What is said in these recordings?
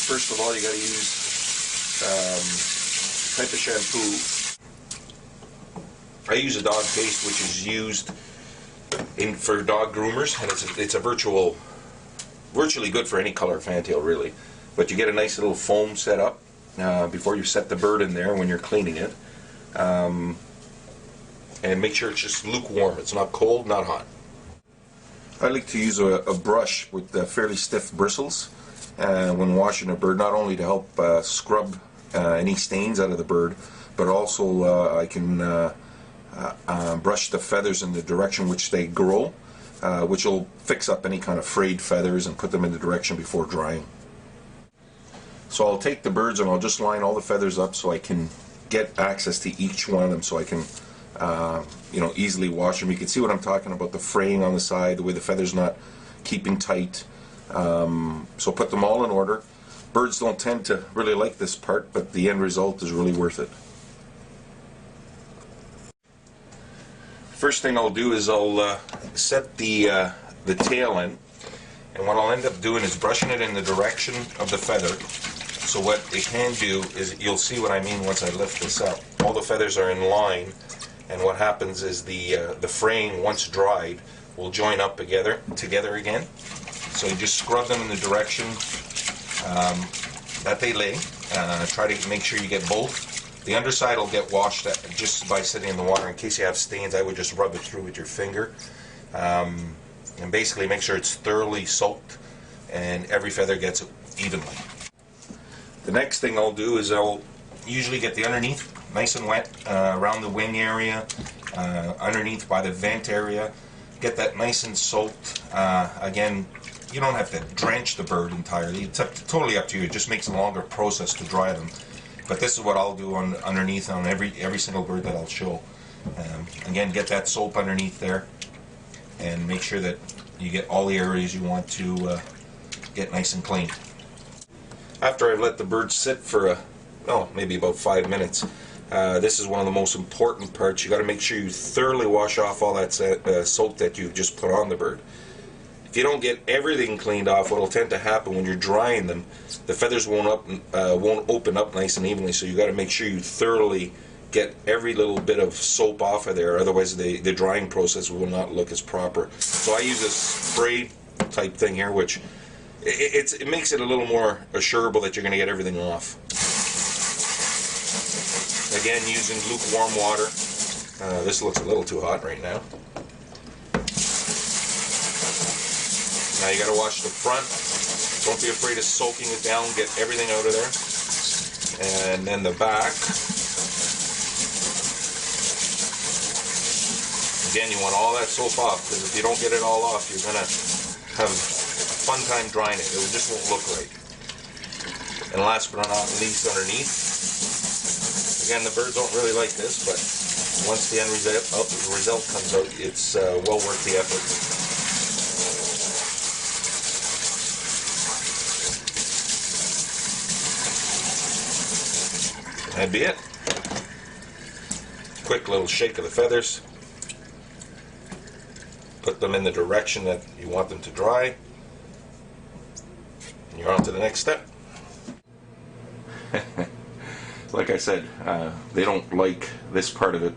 First of all, you got to use type of shampoo. I use a dog paste, which is used for dog groomers, and it's virtually good for any color fantail, really. But you get a nice little foam set up before you set the bird in there when you're cleaning it, and make sure it's just lukewarm. It's not cold, not hot. I like to use a brush with fairly stiff bristles when washing a bird, not only to help scrub any stains out of the bird, but also I can brush the feathers in the direction which they grow, which will fix up any kind of frayed feathers and put them in the direction before drying. So I'll take the birds and I'll just line all the feathers up so I can get access to each one of them, so I can easily wash them. You can see what I'm talking about, the fraying on the side, the way the feather's not keeping tight. So put them all in order. Birds don't tend to really like this part, but the end result is really worth it. First thing I'll do is I'll set the tail in, and what I'll end up doing is brushing it in the direction of the feather. So what it can do is, you'll see what I mean once I lift this up. All the feathers are in line, and what happens is the fraying, once dried, will join up together again. So you just scrub them in the direction that they lay. Try to make sure you get both. The underside will get washed just by sitting in the water. In case you have stains, I would just rub it through with your finger. And basically make sure it's thoroughly soaked and every feather gets it evenly. The next thing I'll do is I'll usually get the underneath nice and wet, around the wing area, underneath by the vent area. Get that nice and soaked. Again, you don't have to drench the bird entirely. It's totally up to you. It just makes a longer process to dry them. But this is what I'll do underneath on every single bird that I'll show. Again, get that soap underneath there, and make sure that you get all the areas you want to get nice and clean. After I've let the bird sit for maybe about 5 minutes, this is one of the most important parts. You got to make sure you thoroughly wash off all that soap that you've just put on the bird. If you don't get everything cleaned off, what will tend to happen when you're drying them, the feathers won't open up nice and evenly. So you got to make sure you thoroughly get every little bit of soap off of there. Otherwise, the drying process will not look as proper. So I use a spray type thing here, which it makes it a little more assurable that you're going to get everything off. Again, using lukewarm water. This looks a little too hot right now. Now you got to wash the front. Don't be afraid of soaking it down. Get everything out of there. And then the back. Again, you want all that soap off, because if you don't get it all off, you're going to have a fun time drying it. It just won't look right. And last but not least, underneath. Again, the birds don't really like this, but once the end result comes out, it's well worth the effort. That'd be it. Quick little shake of the feathers. Put them in the direction that you want them to dry. And you're on to the next step. Like I said, they don't like this part of it.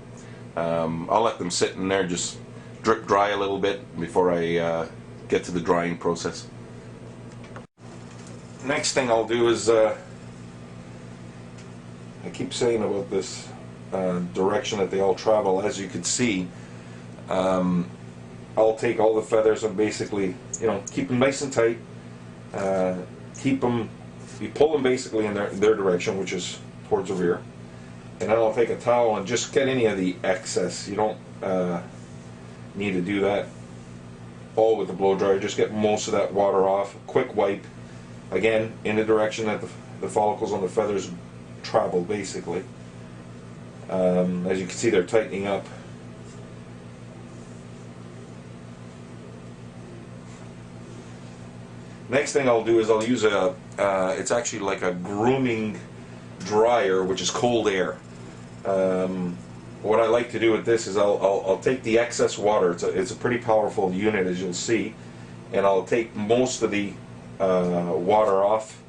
I'll let them sit in there, just drip dry a little bit before I get to the drying process. Next thing I'll do is, I keep saying about this direction that they all travel. As you can see, I'll take all the feathers and basically, keep them nice and tight. You pull them basically in their direction, which is towards the rear. And then I'll take a towel and just get any of the excess. You don't need to do that all with the blow dryer. Just get most of that water off. Quick wipe, again, in the direction that the follicles on the feathers travel, basically. As you can see, they're tightening up. Next thing I'll do is I'll use it's actually like a grooming dryer, which is cold air. What I like to do with this is I'll take the excess water. It's a pretty powerful unit, as you'll see, and I'll take most of the water off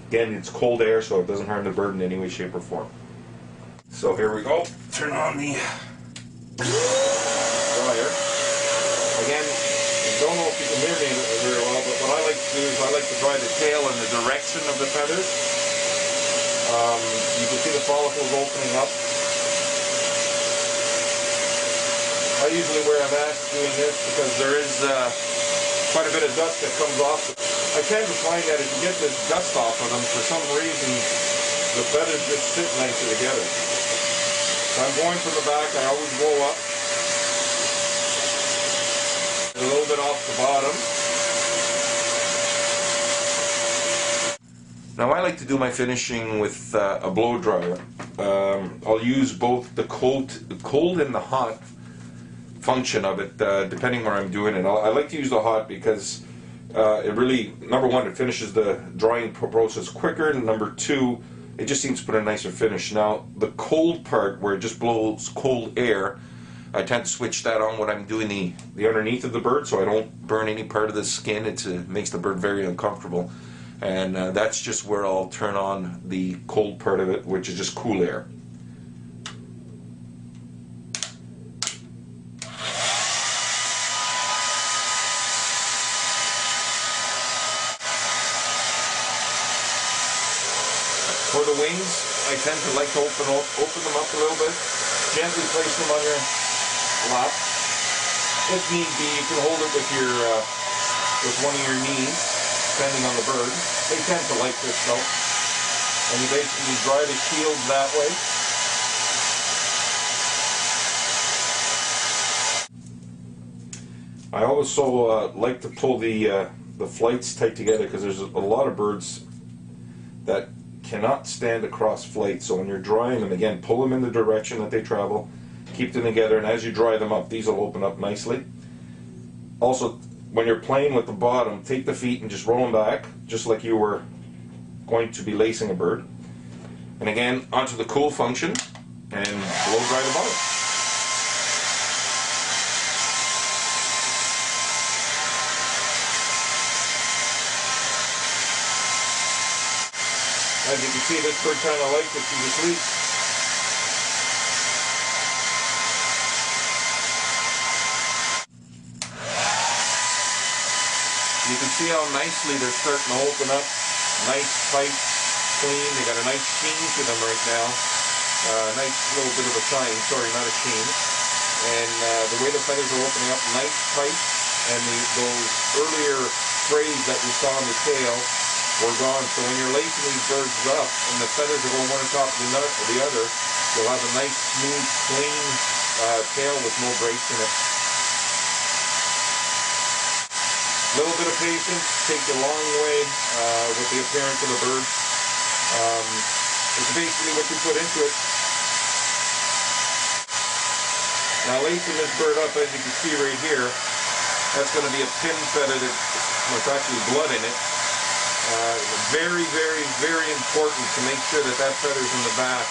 Again, it's cold air, so it doesn't harm the bird in any way, shape, or form. So here we go. Turn on the dryer. Again, I don't know if you can hear me very well, but what I like to do is I like to dry the tail in the direction of the feathers. You can see the follicles opening up. I usually wear a mask doing this because there is quite a bit of dust that comes off. I tend to find that if you get this dust off of them, for some reason, the feathers just sit nicer together. So I'm going from the back. I always blow up. A little bit off the bottom. Now I like to do my finishing with a blow dryer. I'll use both the cold and the hot function of it, depending where I'm doing it. I like to use the hot because it really, number one, it finishes the drying process quicker, and number two, it just seems to put a nicer finish. Now the cold part, where it just blows cold air, I tend to switch that on when I'm doing the underneath of the bird, so I don't burn any part of the skin. It makes the bird very uncomfortable. And that's just where I'll turn on the cold part of it, which is just cool air. For the wings, I tend to like to open them up a little bit, gently place them on your lap. If need be, you can hold it with one of your knees, depending on the bird. They tend to like this though. And you basically dry the shields that way. I also like to pull the flights tight together because there's a lot of birds that cannot stand across flights. So when you're drying them, again, pull them in the direction that they travel, keep them together, and as you dry them up, these will open up nicely. Also, when you're playing with the bottom, take the feet and just roll them back, just like you were going to be lacing a bird. And again, onto the cool function, and blow dry the bottom. As you can see, this bird kind of likes it. She's asleep. You can see how nicely they're starting to open up. Nice, tight, clean. They got a nice sheen to them right now. Nice little bit of a shine. Sorry, not a sheen. And the way the feathers are opening up, nice, tight. And those earlier sprays that we saw on the tail were gone. So when you're lacing these birds up and the feathers are going one on top of the other, you'll have a nice, smooth, clean tail with no breaks in it. A little bit of patience takes a long way with the appearance of the bird. It's basically what you put into it. Now lacing this bird up, as you can see right here, that's going to be a pin feather that's actually blood in it. Very, very, very important to make sure that that feather's in the back,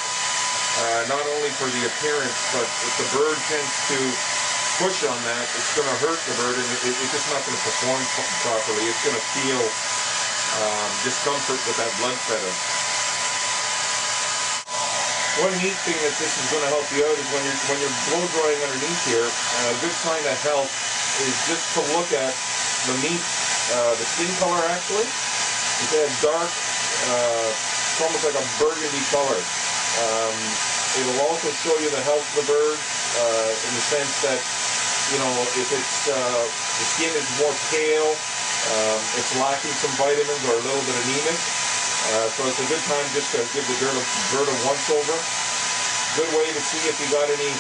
not only for the appearance, but if the bird tends to push on that, it's going to hurt the bird, and it's just not going to perform properly. It's going to feel discomfort with that blood feather. One neat thing that this is going to help you out is when you're blow drying underneath here, a good sign of health is just to look at the meat, the skin color actually. It's a dark, it's almost like a burgundy color. It'll also show you the health of the bird in the sense that, you know, if it's the skin is more pale, it's lacking some vitamins or a little bit anemic. So it's a good time just to give the bird a once-over. Good way to see if you got any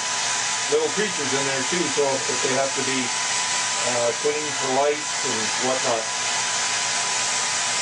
little creatures in there too, so if they have to be cleaned for lice and whatnot.